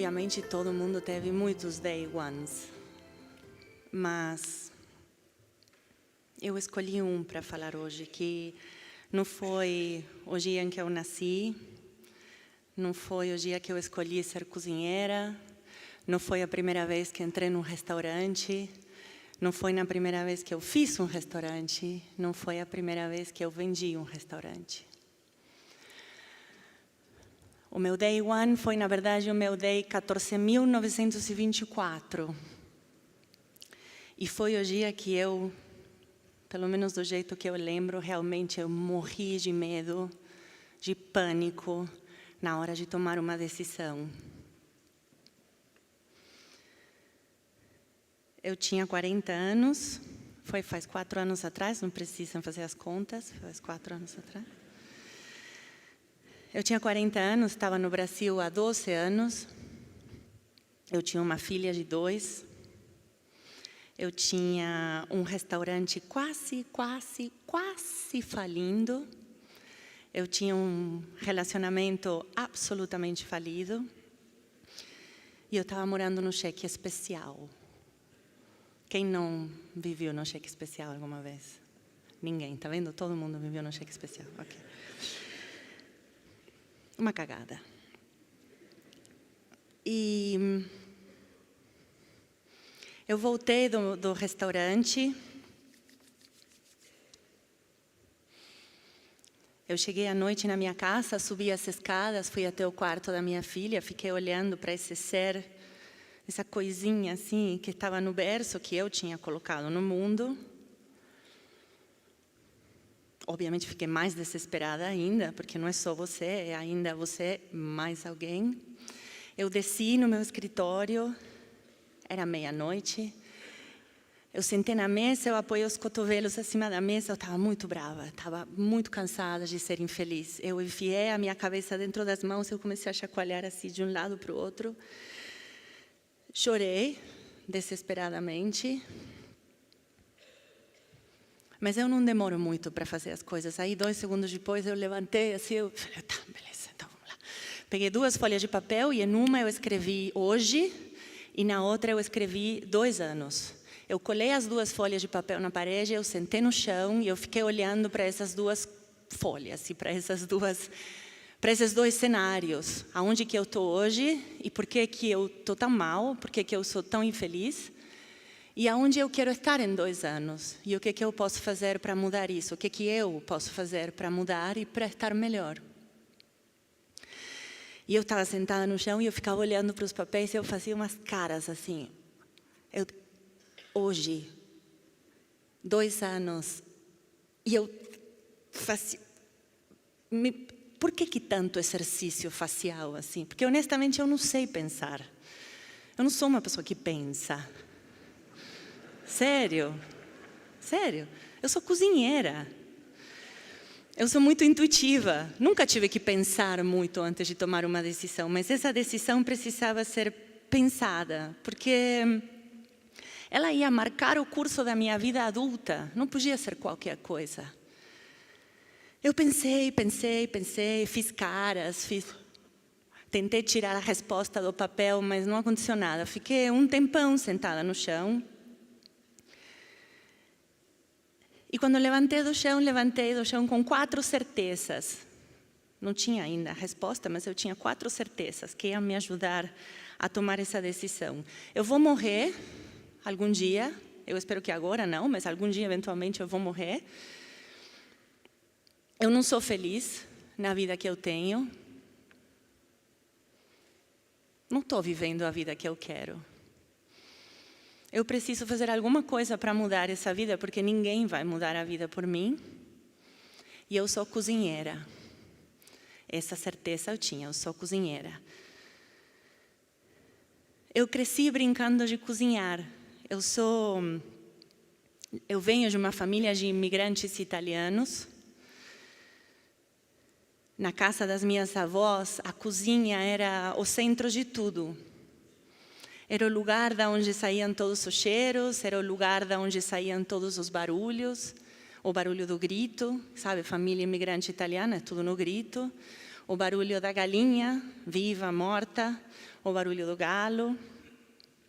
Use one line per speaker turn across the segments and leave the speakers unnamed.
Obviamente todo mundo teve muitos day ones, mas eu escolhi um para falar hoje, que não foi o dia em que eu nasci, não foi o dia que eu escolhi ser cozinheira, não foi a primeira vez que entrei num restaurante, não foi na primeira vez que eu fiz um restaurante, não foi a primeira vez que eu vendi um restaurante. O meu day one foi, na verdade, o meu day 14.924. E foi o dia que eu, pelo menos do jeito que eu lembro, realmente eu morri de medo, de pânico, na hora de tomar uma decisão. Eu tinha 40 anos, faz 4 anos atrás, não precisam fazer as contas, faz 4 anos atrás. Eu tinha 40 anos, estava no Brasil há 12 anos. Eu tinha uma filha de 2. Eu tinha um restaurante quase falindo. Eu tinha um relacionamento absolutamente falido. E eu estava morando no cheque especial. Quem não viveu no cheque especial alguma vez? Ninguém, tá vendo? Todo mundo viveu no cheque especial. Ok. Uma cagada. E eu voltei do restaurante. Eu cheguei à noite na minha casa, subi as escadas, fui até o quarto da minha filha, fiquei olhando para esse ser, essa coisinha assim, que estava no berço, que eu tinha colocado no mundo. Obviamente fiquei mais desesperada ainda, porque não é só você, é ainda você mais alguém. Eu desci no meu escritório, era meia-noite. Eu sentei na mesa, eu apoiei os cotovelos acima da mesa, eu estava muito brava, estava muito cansada de ser infeliz. Eu enfiei a minha cabeça dentro das mãos, eu comecei a chacoalhar assim de um lado para o outro. Chorei desesperadamente. Mas eu não demoro muito para fazer as coisas. Aí, 2 segundos depois, eu levantei assim, eu falei, tá, beleza, então vamos lá. Peguei 2 folhas de papel e em uma eu escrevi hoje e na outra eu escrevi 2 anos. Eu colei as 2 folhas de papel na parede, eu sentei no chão e eu fiquei olhando para essas 2 folhas e para esses 2 cenários. Aonde que eu estou hoje e por que que eu estou tão mal, por que que eu sou tão infeliz. E aonde eu quero estar em 2 anos? E o que eu posso fazer para mudar isso? O que eu posso fazer para mudar e para estar melhor? E eu estava sentada no chão e eu ficava olhando para os papéis e eu fazia umas caras assim. Hoje, 2 anos, e eu fazia... Por que tanto exercício facial assim? Porque honestamente eu não sei pensar. Eu não sou uma pessoa que pensa. Sério? Sério? Eu sou cozinheira. Eu sou muito intuitiva. Nunca tive que pensar muito antes de tomar uma decisão, mas essa decisão precisava ser pensada, porque ela ia marcar o curso da minha vida adulta. Não podia ser qualquer coisa. Eu pensei, fiz caras, tentei tirar a resposta do papel, mas não aconteceu nada. Fiquei um tempão sentada no chão. E quando levantei do chão com 4 certezas. Não tinha ainda a resposta, mas eu tinha 4 certezas que iam me ajudar a tomar essa decisão. Eu vou morrer algum dia, eu espero que agora não, mas algum dia, eventualmente, eu vou morrer. Eu não sou feliz na vida que eu tenho. Não estou vivendo a vida que eu quero. Eu preciso fazer alguma coisa para mudar essa vida, porque ninguém vai mudar a vida por mim. E eu sou cozinheira. Essa certeza eu tinha, eu sou cozinheira. Eu cresci brincando de cozinhar. Eu venho de uma família de imigrantes italianos. Na casa das minhas avós, a cozinha era o centro de tudo. Era o lugar de onde saíam todos os cheiros, era o lugar de onde saíam todos os barulhos, o barulho do grito, sabe? Família imigrante italiana, é tudo no grito. o barulho da galinha, viva, morta, o barulho do galo,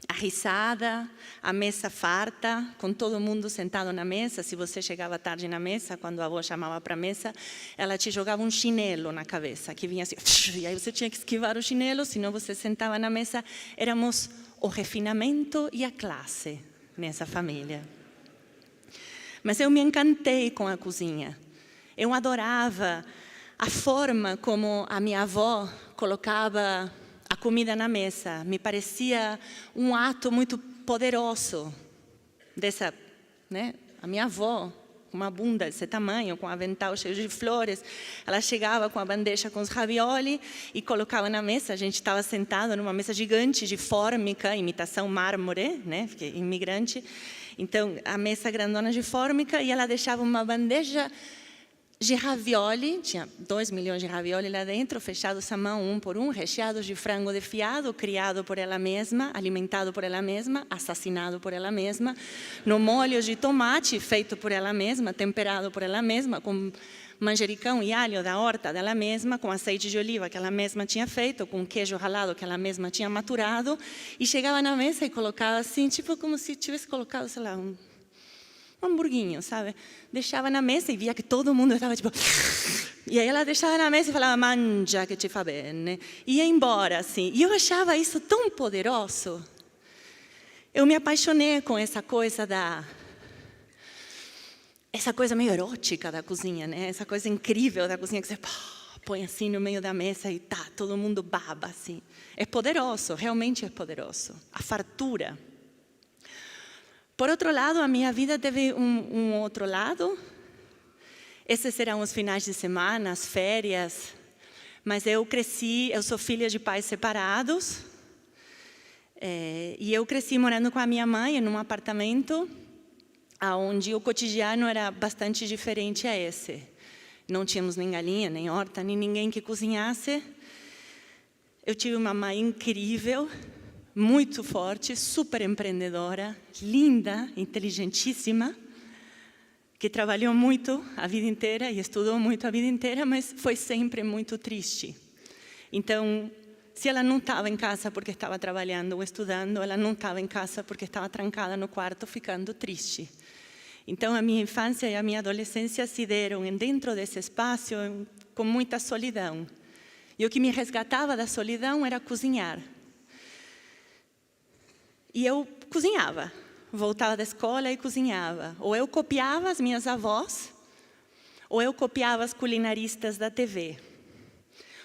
a risada, a mesa farta, com todo mundo sentado na mesa. Se você chegava tarde na mesa, quando a avó chamava para a mesa, ela te jogava um chinelo na cabeça, que vinha assim, e aí você tinha que esquivar o chinelo, senão você sentava na mesa. Éramos o refinamento e a classe nessa família. Mas eu me encantei com a cozinha. Eu adorava a forma como a minha avó colocava a comida na mesa. Me parecia um ato muito poderoso dessa, né? A minha avó, com uma bunda desse tamanho, com um avental cheio de flores, ela chegava com a bandeja com os ravioli e colocava na mesa. A gente estava sentado numa mesa gigante de fórmica, imitação mármore, né? Porque imigrante. Então, a mesa grandona de fórmica, e ela deixava uma bandeja de ravioli, tinha 2 milhões de ravioli lá dentro, fechados à mão, um por um, recheados de frango desfiado, criado por ela mesma, alimentado por ela mesma, assassinado por ela mesma, no molho de tomate, feito por ela mesma, temperado por ela mesma, com manjericão e alho da horta dela mesma, com azeite de oliva que ela mesma tinha feito, com queijo ralado que ela mesma tinha maturado, e chegava na mesa e colocava assim, tipo como se tivesse colocado, sei lá, um hamburguinho, sabe? Deixava na mesa e via que todo mundo estava tipo... E aí ela deixava na mesa e falava, mangia que te fa bene. E ia embora, assim. E eu achava isso tão poderoso. Eu me apaixonei com essa coisa essa coisa meio erótica da cozinha, né? Essa coisa incrível da cozinha que você põe assim no meio da mesa e tá, todo mundo baba, assim. É poderoso, realmente é poderoso. A fartura. Por outro lado, a minha vida teve um outro lado. Esses serão os finais de semana, as férias. Mas eu cresci, eu sou filha de pais separados. E eu cresci morando com a minha mãe em um apartamento onde o cotidiano era bastante diferente a esse. Não tínhamos nem galinha, nem horta, nem ninguém que cozinhasse. Eu tive uma mãe incrível, muito forte, super empreendedora, linda, inteligentíssima, que trabalhou muito a vida inteira e estudou muito a vida inteira, mas foi sempre muito triste. Então, se ela não estava em casa porque estava trabalhando ou estudando, ela não estava em casa porque estava trancada no quarto ficando triste. Então, a minha infância e a minha adolescência se deram dentro desse espaço com muita solidão. E o que me resgatava da solidão era cozinhar. E eu cozinhava, voltava da escola e cozinhava. Ou eu copiava as minhas avós, ou eu copiava as culinaristas da TV.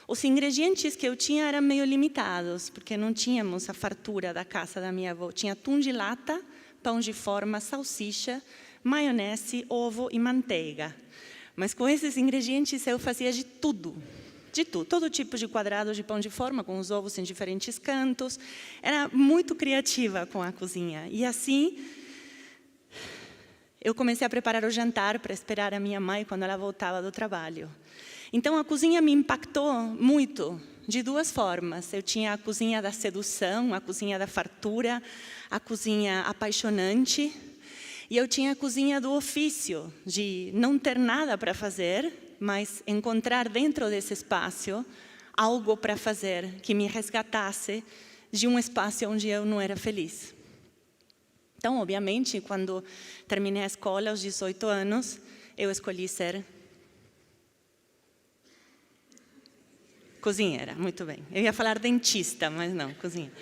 Os ingredientes que eu tinha eram meio limitados, porque não tínhamos a fartura da casa da minha avó. Tinha atum de lata, pão de forma, salsicha, maionese, ovo e manteiga. Mas com esses ingredientes eu fazia de tudo. De tudo, todo tipo de quadrados de pão de forma, com os ovos em diferentes cantos. Era muito criativa com a cozinha. E assim, eu comecei a preparar o jantar para esperar a minha mãe quando ela voltava do trabalho. Então, a cozinha me impactou muito, de duas formas. Eu tinha a cozinha da sedução, a cozinha da fartura, a cozinha apaixonante. E eu tinha a cozinha do ofício, de não ter nada para fazer, mas encontrar dentro desse espaço algo para fazer que me resgatasse de um espaço onde eu não era feliz. Então, obviamente, quando terminei a escola aos 18 anos, eu escolhi ser cozinheira, muito bem. Eu ia falar dentista, mas não, cozinheira.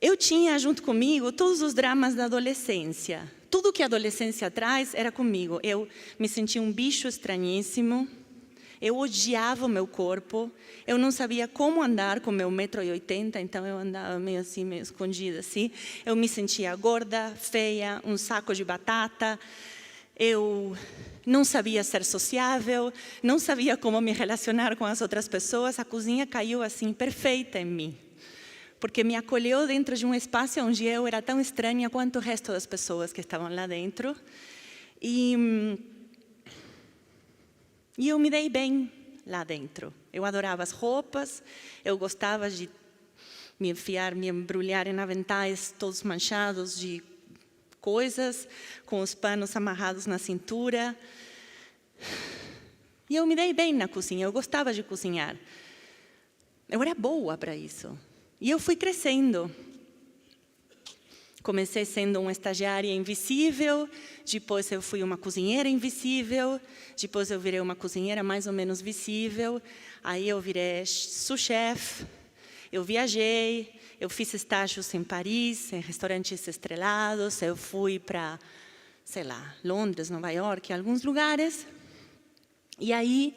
Eu tinha junto comigo todos os dramas da adolescência. Tudo que a adolescência traz era comigo. Eu me sentia um bicho estranhíssimo. Eu odiava o meu corpo. Eu não sabia como andar com meu 1,80 m, então eu andava meio assim, meio escondida assim. Eu me sentia gorda, feia, um saco de batata. Eu não sabia ser sociável, não sabia como me relacionar com as outras pessoas. A cozinha caiu assim, perfeita em mim. Porque me acolheu dentro de um espaço onde eu era tão estranha quanto o resto das pessoas que estavam lá dentro. E eu me dei bem lá dentro. Eu adorava as roupas, eu gostava de me enfiar, me embrulhar em aventais todos manchados de coisas, com os panos amarrados na cintura. E eu me dei bem na cozinha, eu gostava de cozinhar. Eu era boa para isso. E eu fui crescendo. Comecei sendo uma estagiária invisível, depois eu fui uma cozinheira invisível, depois eu virei uma cozinheira mais ou menos visível, aí eu virei sous-chef, eu viajei, eu fiz estágios em Paris, em restaurantes estrelados, eu fui para, sei lá, Londres, Nova York, alguns lugares. E aí,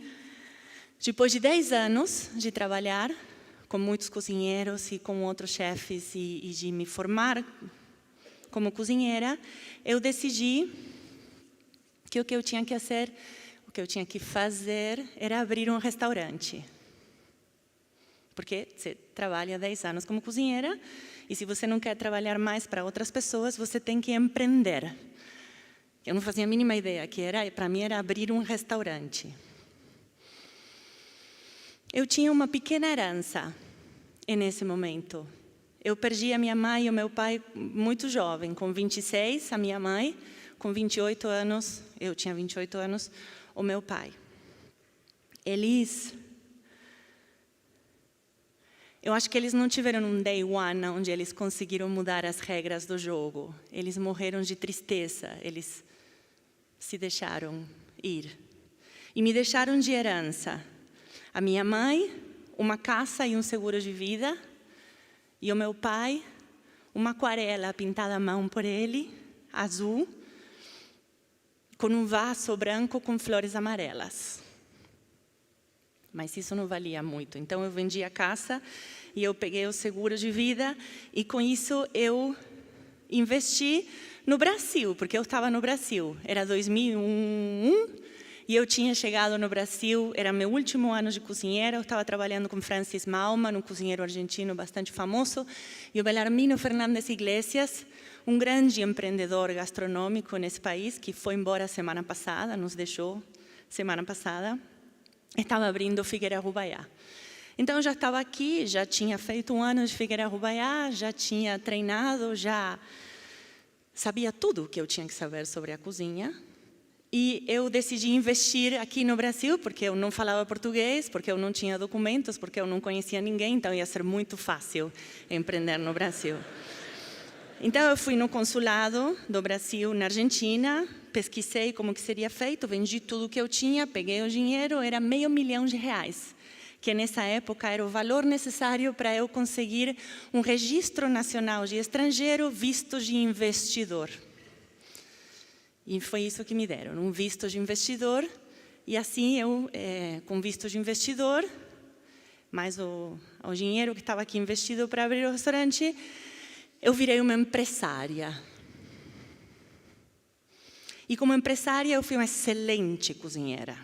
depois de 10 anos de trabalhar com muitos cozinheiros e com outros chefes e de me formar como cozinheira, eu decidi que o que eu tinha que fazer, o que eu tinha que fazer era abrir um restaurante. Porque você trabalha 10 anos como cozinheira e se você não quer trabalhar mais para outras pessoas, você tem que empreender. Eu não fazia a mínima ideia que era, para mim era abrir um restaurante. Eu tinha uma pequena herança nesse momento. Eu perdi a minha mãe e o meu pai muito jovem, com 26, a minha mãe, com 28 anos, eu tinha 28 anos, o meu pai. Eu acho que eles não tiveram um day one onde eles conseguiram mudar as regras do jogo. Eles morreram de tristeza, eles se deixaram ir. E me deixaram de herança. A minha mãe, uma casa e um seguro de vida. E o meu pai, uma aquarela pintada à mão por ele, azul, com um vaso branco com flores amarelas. Mas isso não valia muito. Então eu vendi a casa e eu peguei o seguro de vida e com isso eu investi no Brasil, porque eu estava no Brasil. Era 2001 e eu tinha chegado no Brasil, era meu último ano de cozinheira, eu estava trabalhando com Francis Maumann, um cozinheiro argentino bastante famoso, e o Belarmino Fernandes Iglesias, um grande empreendedor gastronômico nesse país, que foi embora semana passada, nos deixou semana passada, estava abrindo Figueira Rubaiá. Então eu já estava aqui, já tinha feito um ano de Figueira Rubaiá, já tinha treinado, já sabia tudo o que eu tinha que saber sobre a cozinha. E eu decidi investir aqui no Brasil, porque eu não falava português, porque eu não tinha documentos, porque eu não conhecia ninguém, então ia ser muito fácil empreender no Brasil. Então eu fui no consulado do Brasil na Argentina, pesquisei como que seria feito, vendi tudo que eu tinha, peguei o dinheiro, era R$500 mil, que nessa época era o valor necessário para eu conseguir um registro nacional de estrangeiro, visto de investidor. E foi isso que me deram, um visto de investidor. E assim eu, com visto de investidor, mais o dinheiro que estava aqui investido para abrir o restaurante, eu virei uma empresária. E como empresária eu fui uma excelente cozinheira.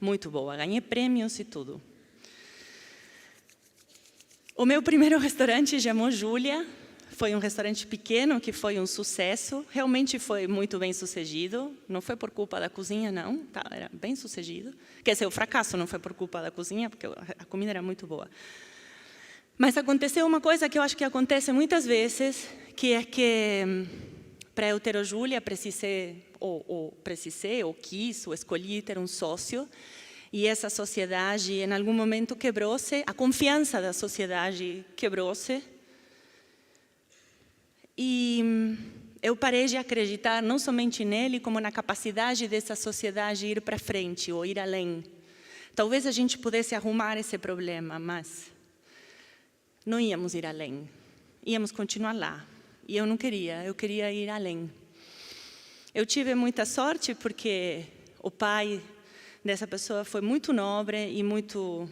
Muito boa, ganhei prêmios e tudo. O meu primeiro restaurante chamou Júlia. Foi um restaurante pequeno que foi um sucesso, realmente foi muito bem sucedido, não foi por culpa da cozinha, não, tá, era bem sucedido. Quer dizer, o fracasso não foi por culpa da cozinha, porque a comida era muito boa. Mas aconteceu uma coisa que eu acho que acontece muitas vezes, que é que para eu ter o Júlia, precisei, ou quis, ou escolhi ter um sócio, e essa sociedade em algum momento quebrou-se, a confiança da sociedade quebrou-se, e eu parei de acreditar não somente nele, como na capacidade dessa sociedade ir para frente ou ir além. Talvez a gente pudesse arrumar esse problema, mas não íamos ir além. Íamos continuar lá. E eu não queria, eu queria ir além. Eu tive muita sorte porque o pai dessa pessoa foi muito nobre e muito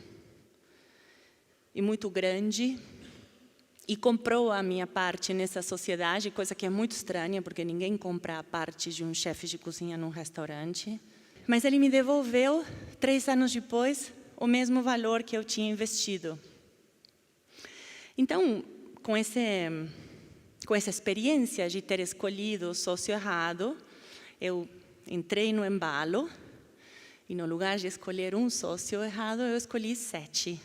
grande. E comprou a minha parte nessa sociedade, coisa que é muito estranha, porque ninguém compra a parte de um chefe de cozinha num restaurante. Mas ele me devolveu, 3 anos depois, o mesmo valor que eu tinha investido. Então, com essa experiência de ter escolhido o sócio errado, eu entrei no embalo, e no lugar de escolher um sócio errado, eu escolhi 7.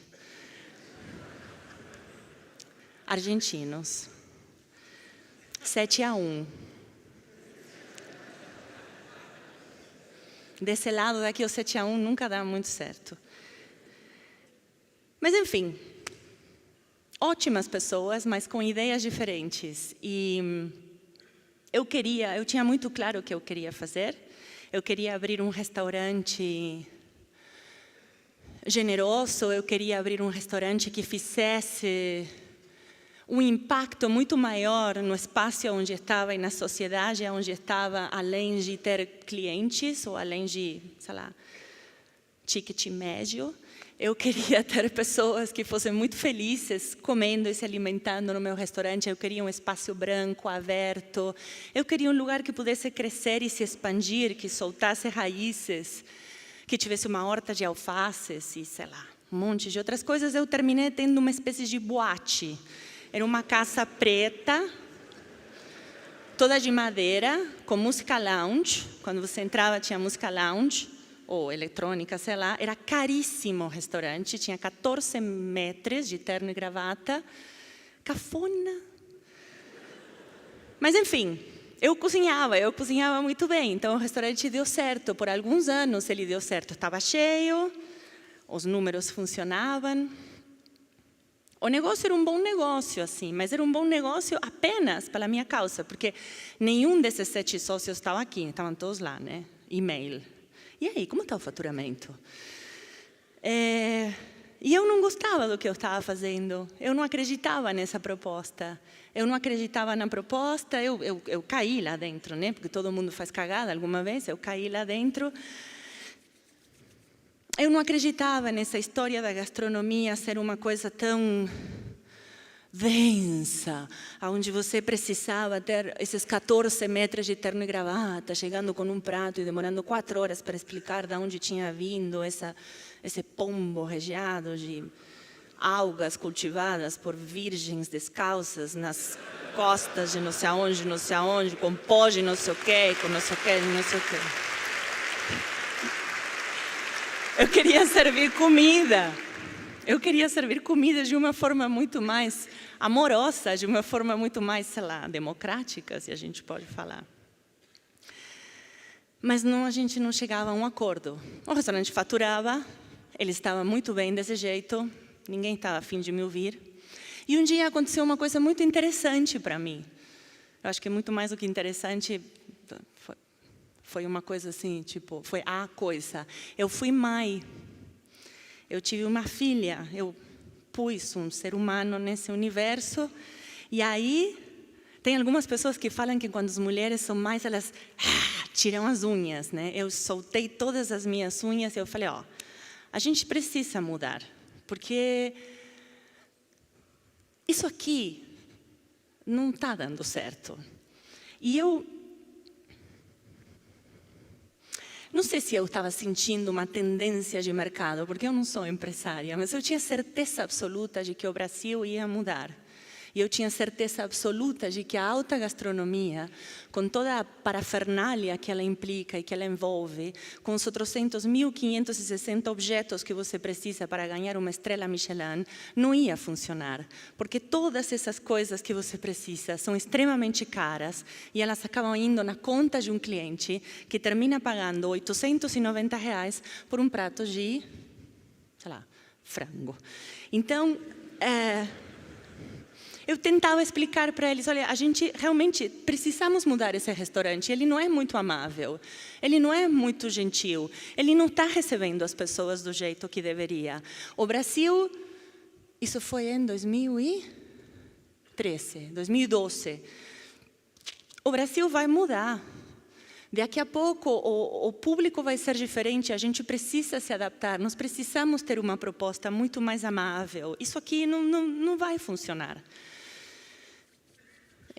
Argentinos. 7-1. desse lado daqui o 7-1 nunca dá muito certo. Mas, enfim, ótimas pessoas, mas com ideias diferentes. E eu tinha muito claro o que eu queria fazer. Eu queria abrir um restaurante generoso, eu queria abrir um restaurante que fizesse um impacto muito maior no espaço onde estava e na sociedade onde estava, além de ter clientes ou além de, sei lá, ticket médio. Eu queria ter pessoas que fossem muito felizes comendo e se alimentando no meu restaurante. Eu queria um espaço branco, aberto. Eu queria um lugar que pudesse crescer e se expandir, que soltasse raízes, que tivesse uma horta de alfaces e, sei lá, um monte de outras coisas. Eu terminei tendo uma espécie de boate. Era uma casa preta, toda de madeira, com música lounge. Quando você entrava, tinha música lounge, ou eletrônica, sei lá. Era caríssimo o restaurante, tinha 14 metros de terno e gravata. Cafona. Mas, enfim, eu cozinhava muito bem. Então, o restaurante deu certo. Por alguns anos, ele deu certo. Estava cheio, os números funcionavam. O negócio era um bom negócio, assim, mas era um bom negócio apenas pela minha causa, porque nenhum desses 7 sócios estava aqui, estavam todos lá, né? E-mail. E aí, como está o faturamento? E eu não gostava do que eu estava fazendo, eu não acreditava nessa proposta. Eu não acreditava na proposta, eu caí lá dentro, né? Porque todo mundo faz cagada alguma vez, eu caí lá dentro. Eu não acreditava nessa história da gastronomia ser uma coisa tão densa, onde você precisava ter esses 14 metros de terno e gravata, chegando com um prato e demorando 4 horas para explicar de onde tinha vindo esse pombo recheado de algas cultivadas por virgens descalças nas costas de não sei aonde, com pó de não sei o quê, com não sei o quê, não sei o quê. Eu queria servir comida. Eu queria servir comida de uma forma muito mais amorosa, de uma forma muito mais, sei lá, democrática, se a gente pode falar. Mas não, a gente não chegava a um acordo. O restaurante faturava, ele estava muito bem desse jeito, ninguém estava a fim de me ouvir. E um dia aconteceu uma coisa muito interessante para mim. Eu acho que é muito mais do que interessante. Foi uma coisa assim, tipo, foi a coisa. Eu fui mãe. Eu tive uma filha. Eu pus um ser humano nesse universo. E aí, tem algumas pessoas que falam que quando as mulheres são mães, elas tiram as unhas, né? Eu soltei todas as minhas unhas e eu falei, ó, a gente precisa mudar. Porque isso aqui não está dando certo. E eu não sei se eu estava sentindo uma tendência de mercado, porque eu não sou empresária, mas eu tinha certeza absoluta de que o Brasil ia mudar. E eu tinha certeza absoluta de que a alta gastronomia, com toda a parafernália que ela implica e que ela envolve, com os outros 1.560 objetos que você precisa para ganhar uma estrela Michelin, não ia funcionar. Porque todas essas coisas que você precisa são extremamente caras e elas acabam indo na conta de um cliente que termina pagando R$890 por um prato de, sei lá, frango. Então, eu tentava explicar para eles, olha, a gente realmente precisamos mudar esse restaurante, ele não é muito amável, ele não é muito gentil, ele não está recebendo as pessoas do jeito que deveria. O Brasil, isso foi em 2012, o Brasil vai mudar. Daqui a pouco o público vai ser diferente, a gente precisa se adaptar, nós precisamos ter uma proposta muito mais amável. Isso aqui não vai funcionar.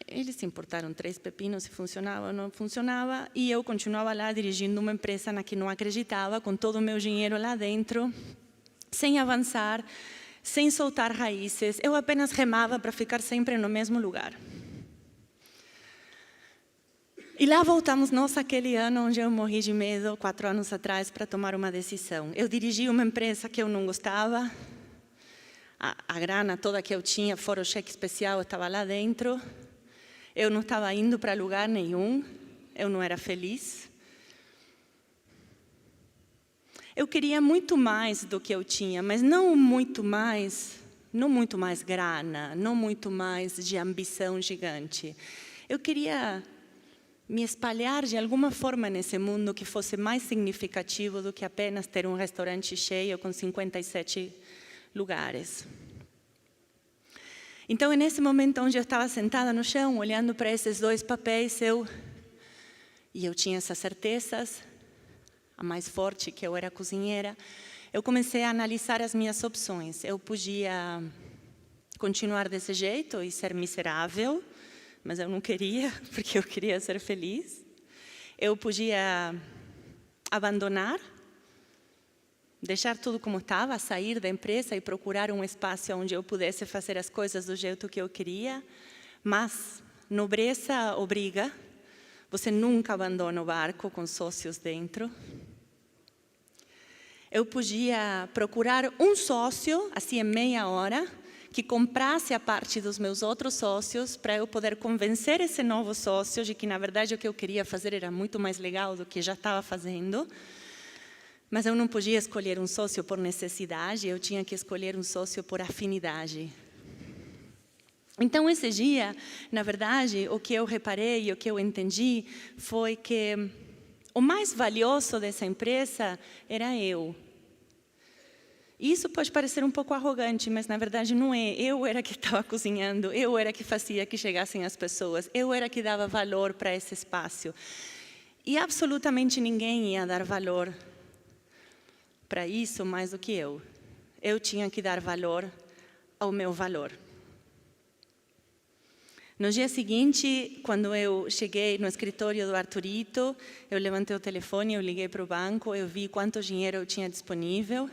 Eles se importaram 3 pepinos se funcionava ou não funcionava, e eu continuava lá dirigindo uma empresa na que não acreditava, com todo o meu dinheiro lá dentro, sem avançar, sem soltar raízes. Eu apenas remava para ficar sempre no mesmo lugar. E lá voltamos nós aquele ano onde eu morri de medo, 4 anos atrás, para tomar uma decisão. Eu dirigi uma empresa que eu não gostava, a grana toda que eu tinha, fora o cheque especial, estava lá dentro. Eu não estava indo para lugar nenhum, eu não era feliz. Eu queria muito mais do que eu tinha, mas não muito mais grana, não muito mais de ambição gigante. Eu queria me espalhar de alguma forma nesse mundo que fosse mais significativo do que apenas ter um restaurante cheio com 57 lugares. Então, é nesse momento onde eu estava sentada no chão, olhando para esses 2 papéis, eu tinha essas certezas, a mais forte, que eu era cozinheira, eu comecei a analisar as minhas opções. Eu podia continuar desse jeito e ser miserável, mas eu não queria, porque eu queria ser feliz. Eu podia abandonar, deixar tudo como estava, sair da empresa e procurar um espaço onde eu pudesse fazer as coisas do jeito que eu queria. Mas nobreza obriga, você nunca abandona o barco com sócios dentro. Eu podia procurar um sócio, assim em meia hora, que comprasse a parte dos meus outros sócios para eu poder convencer esse novo sócio de que, na verdade, o que eu queria fazer era muito mais legal do que já estava fazendo. Mas eu não podia escolher um sócio por necessidade, eu tinha que escolher um sócio por afinidade. Então, esse dia, na verdade, o que eu reparei e o que eu entendi foi que o mais valioso dessa empresa era eu. Isso pode parecer um pouco arrogante, mas na verdade não é. Eu era que estava cozinhando, eu era que fazia que chegassem as pessoas, eu era que dava valor para esse espaço. E absolutamente ninguém ia dar valor para isso mais do que eu. Eu tinha que dar valor ao meu valor. No dia seguinte, quando eu cheguei no escritório do Arturito, eu levantei o telefone, eu liguei para o banco, eu vi quanto dinheiro eu tinha disponível.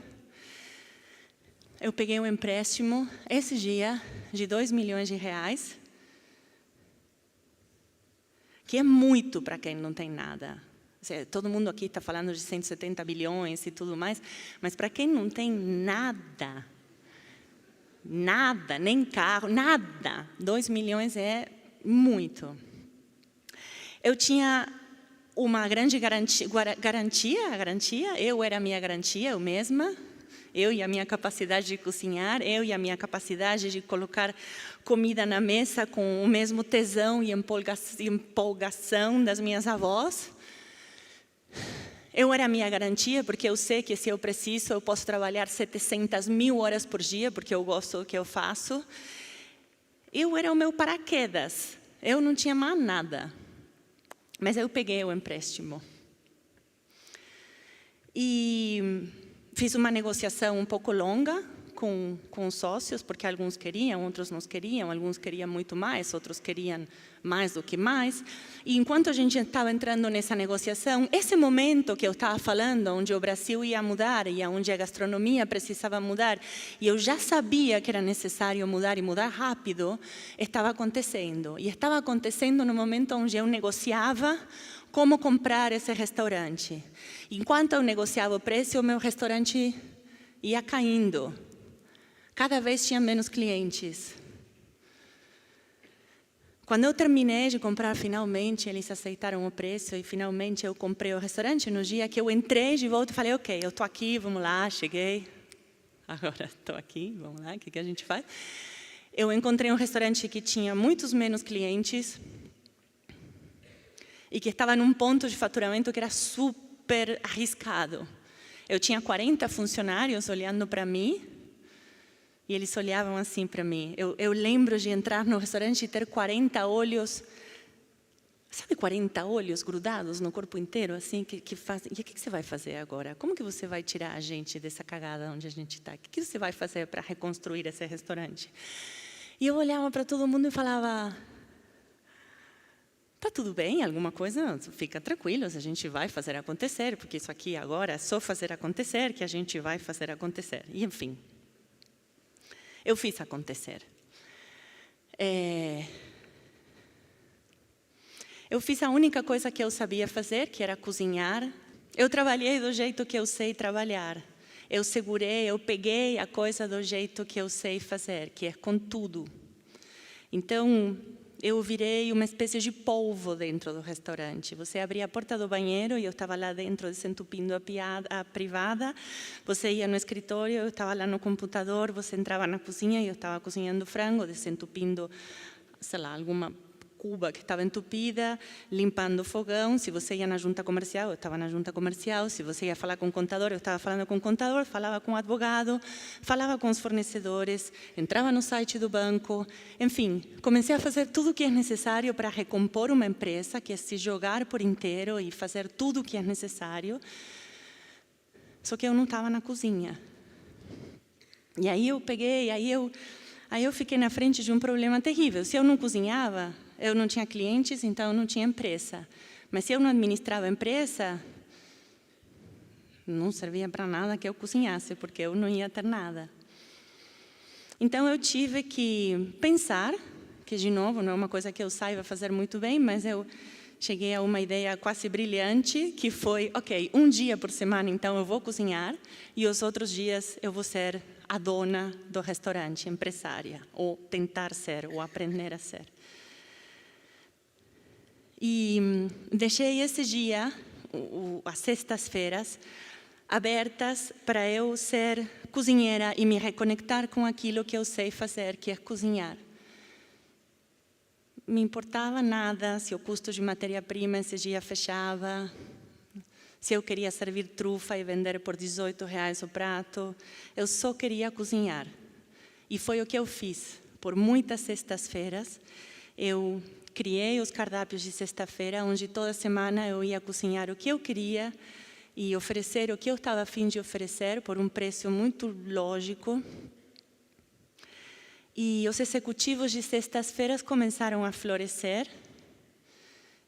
Eu peguei um empréstimo, esse dia, de 2 milhões de reais, que é muito para quem não tem nada. Todo mundo aqui está falando de 170 bilhões e tudo mais, mas para quem não tem nada, nem carro, nada, 2 milhões é muito. Eu tinha uma grande garantia, eu era a minha garantia, eu mesma. Eu e a minha capacidade de cozinhar, eu e a minha capacidade de colocar comida na mesa com o mesmo tesão e empolgação das minhas avós. Eu era a minha garantia, porque eu sei que se eu preciso, eu posso trabalhar 700.000 horas por dia, porque eu gosto do que eu faço. Eu era o meu paraquedas, eu não tinha mais nada. Mas eu peguei o empréstimo. E fiz uma negociação um pouco longa com os sócios, porque alguns queriam, outros não queriam, alguns queriam muito mais, outros queriam mais do que mais. E enquanto a gente estava entrando nessa negociação, esse momento que eu estava falando, onde o Brasil ia mudar e onde a gastronomia precisava mudar, e eu já sabia que era necessário mudar e mudar rápido, estava acontecendo. E estava acontecendo no momento onde eu negociava como comprar esse restaurante. Enquanto eu negociava o preço, o meu restaurante ia caindo. Cada vez tinha menos clientes. Quando eu terminei de comprar, finalmente, eles aceitaram o preço e finalmente eu comprei o restaurante. No dia que eu entrei de volta, falei, ok, eu estou aqui, vamos lá, cheguei. Agora estou aqui, vamos lá, o que a gente faz? Eu encontrei um restaurante que tinha muitos menos clientes e que estava num ponto de faturamento que era super arriscado. Eu tinha 40 funcionários olhando para mim, e eles olhavam assim para mim. Eu lembro de entrar no restaurante e ter 40 olhos, sabe 40 olhos grudados no corpo inteiro, assim, que fazem, e o que você vai fazer agora? Como que você vai tirar a gente dessa cagada onde a gente está? O que você vai fazer para reconstruir esse restaurante? E eu olhava para todo mundo e falava, está tudo bem, alguma coisa, fica tranquilo, a gente vai fazer acontecer, porque isso aqui agora é só fazer acontecer, que a gente vai fazer acontecer. E, enfim, eu fiz acontecer. Eu fiz a única coisa que eu sabia fazer, que era cozinhar. Eu trabalhei do jeito que eu sei trabalhar. Eu segurei, eu peguei a coisa do jeito que eu sei fazer, que é com tudo. Então, eu virei uma espécie de polvo dentro do restaurante. Você abria a porta do banheiro e eu estava lá dentro desentupindo a privada. Você ia no escritório, eu estava lá no computador. Você entrava na cozinha e eu estava cozinhando frango, desentupindo, sei lá, alguma cuba que estava entupida, limpando o fogão. Se você ia na junta comercial, eu estava na junta comercial. Se você ia falar com o contador, eu estava falando com o contador, falava com o advogado, falava com os fornecedores, entrava no site do banco. Enfim, comecei a fazer tudo o que é necessário para recompor uma empresa, que é se jogar por inteiro e fazer tudo o que é necessário. Só que eu não estava na cozinha. E aí eu fiquei na frente de um problema terrível. Se eu não cozinhava, eu não tinha clientes, então eu não tinha empresa. Mas se eu não administrava a empresa, não servia para nada que eu cozinhasse, porque eu não ia ter nada. Então eu tive que pensar, que de novo não é uma coisa que eu saiba fazer muito bem, mas eu cheguei a uma ideia quase brilhante, que foi, ok, um dia por semana então eu vou cozinhar e os outros dias eu vou ser a dona do restaurante, empresária, ou tentar ser, ou aprender a ser. E deixei esse dia, as sextas-feiras, abertas para eu ser cozinheira e me reconectar com aquilo que eu sei fazer, que é cozinhar. Me importava nada se o custo de matéria-prima esse dia fechava, se eu queria servir trufa e vender por R$18 o prato. Eu só queria cozinhar. E foi o que eu fiz. Por muitas sextas-feiras, eu criei os cardápios de sexta-feira, onde toda semana eu ia cozinhar o que eu queria e oferecer o que eu estava a fim de oferecer por um preço muito lógico. E os executivos de sextas-feiras começaram a florescer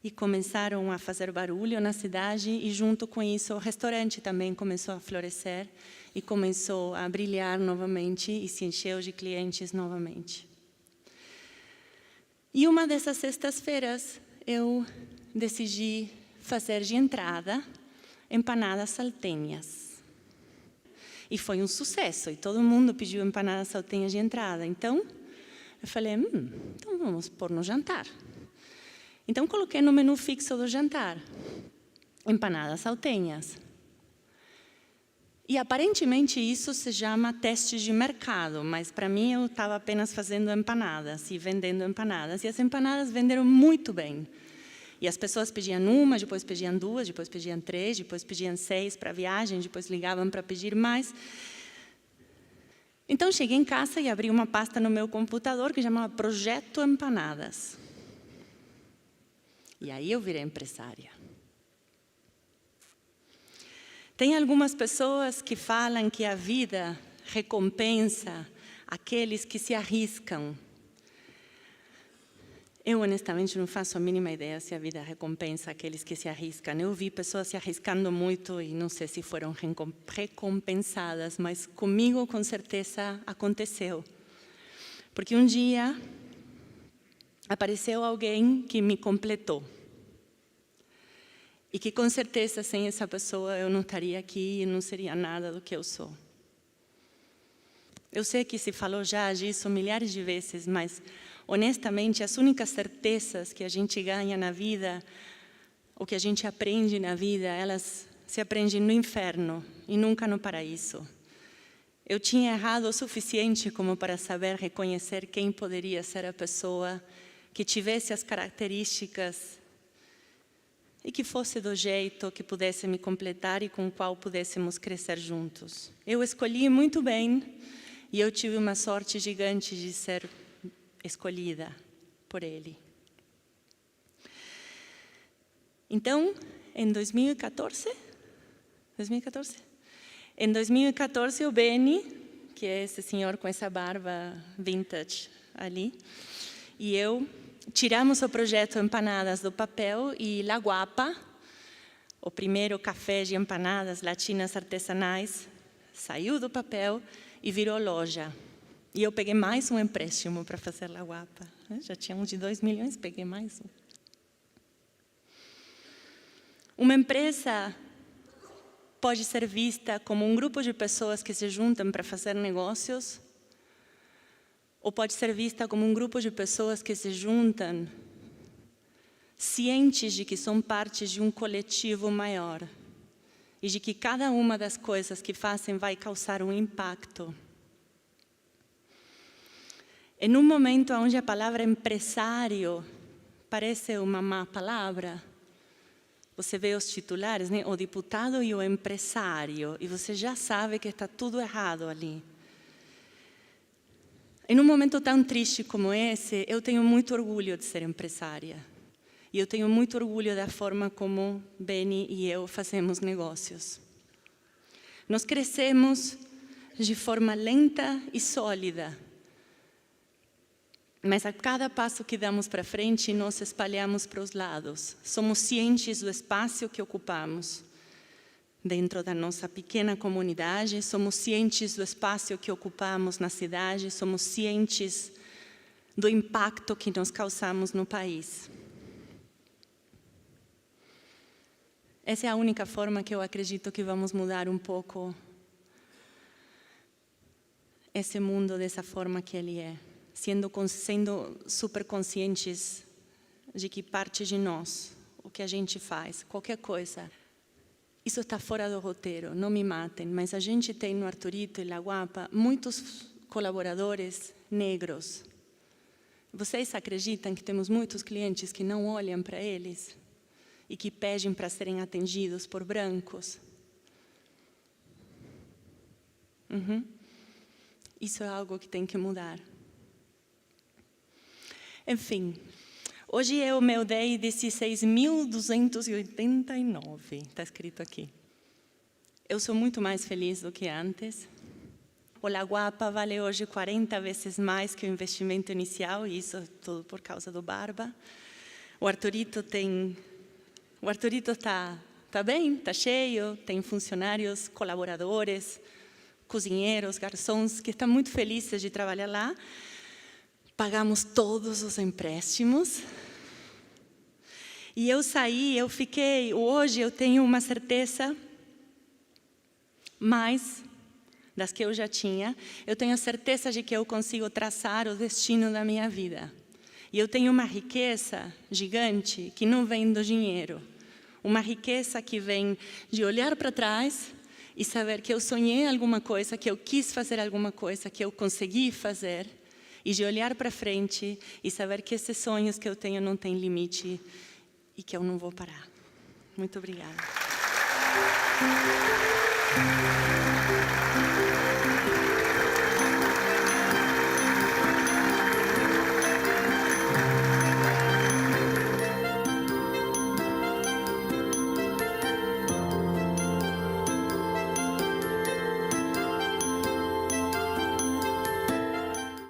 e começaram a fazer barulho na cidade, e junto com isso o restaurante também começou a florescer e começou a brilhar novamente e se encheu de clientes novamente. E uma dessas sextas-feiras eu decidi fazer de entrada empanadas saltenhas. E foi um sucesso, e todo mundo pediu empanadas saltenhas de entrada. Então, eu falei, então vamos pôr no jantar. Então, coloquei no menu fixo do jantar empanadas saltenhas. E, aparentemente, isso se chama teste de mercado, mas, para mim, eu estava apenas fazendo empanadas e vendendo empanadas. E as empanadas venderam muito bem. E as pessoas pediam uma, depois pediam duas, depois pediam três, depois pediam 6 para a viagem, depois ligavam para pedir mais. Então, cheguei em casa e abri uma pasta no meu computador que chamava Projeto Empanadas. E aí eu virei empresária. Tem algumas pessoas que falam que a vida recompensa aqueles que se arriscam. Eu, honestamente, não faço a mínima ideia se a vida recompensa aqueles que se arriscam. Eu vi pessoas se arriscando muito e não sei se foram recompensadas, mas comigo, com certeza, aconteceu. Porque um dia apareceu alguém que me completou. E que, com certeza, sem essa pessoa, eu não estaria aqui e não seria nada do que eu sou. Eu sei que se falou já disso milhares de vezes, mas, honestamente, as únicas certezas que a gente ganha na vida, ou que a gente aprende na vida, elas se aprendem no inferno e nunca no paraíso. Eu tinha errado o suficiente como para saber reconhecer quem poderia ser a pessoa que tivesse as características e que fosse do jeito que pudesse me completar e com o qual pudéssemos crescer juntos. Eu escolhi muito bem e eu tive uma sorte gigante de ser escolhida por ele. Então, em 2014, o Benny, que é esse senhor com essa barba vintage ali, e eu tiramos o projeto Empanadas do papel e La Guapa, o primeiro café de empanadas latinas artesanais, saiu do papel e virou loja. E eu peguei mais um empréstimo para fazer La Guapa. Já tinha um de 2 milhões, peguei mais um. Uma empresa pode ser vista como um grupo de pessoas que se juntam para fazer negócios, ou pode ser vista como um grupo de pessoas que se juntam, cientes de que são parte de um coletivo maior e de que cada uma das coisas que fazem vai causar um impacto. Em um momento onde a palavra empresário parece uma má palavra, você vê os titulares, né? O deputado e o empresário, e você já sabe que está tudo errado ali. Em um momento tão triste como esse, eu tenho muito orgulho de ser empresária. E eu tenho muito orgulho da forma como Benny e eu fazemos negócios. Nós crescemos de forma lenta e sólida. Mas a cada passo que damos para frente, nós espalhamos para os lados. Somos cientes do espaço que ocupamos. Dentro da nossa pequena comunidade, somos cientes do espaço que ocupamos na cidade, somos cientes do impacto que nós causamos no país. Essa é a única forma que eu acredito que vamos mudar um pouco esse mundo dessa forma que ele é, sendo super conscientes de que parte de nós, o que a gente faz, qualquer coisa. Isso está fora do roteiro, não me matem, mas a gente tem no Arturito e La Guapa muitos colaboradores negros. Vocês acreditam que temos muitos clientes que não olham para eles e que pedem para serem atendidos por brancos? Isso é algo que tem que mudar. Enfim, hoje é o meu day 16.289, está escrito aqui. Eu sou muito mais feliz do que antes. O La Guapa vale hoje 40 vezes mais que o investimento inicial, e isso é tudo por causa do Barba. O Arturito está bem, está cheio, tem funcionários, colaboradores, cozinheiros, garçons, que estão muito felizes de trabalhar lá. Pagamos todos os empréstimos. E hoje eu tenho uma certeza mais das que eu já tinha. Eu tenho certeza de que eu consigo traçar o destino da minha vida. E eu tenho uma riqueza gigante que não vem do dinheiro. Uma riqueza que vem de olhar para trás e saber que eu sonhei alguma coisa, que eu quis fazer alguma coisa, que eu consegui fazer. E de olhar para frente e saber que esses sonhos que eu tenho não têm limite e que eu não vou parar. Muito obrigada.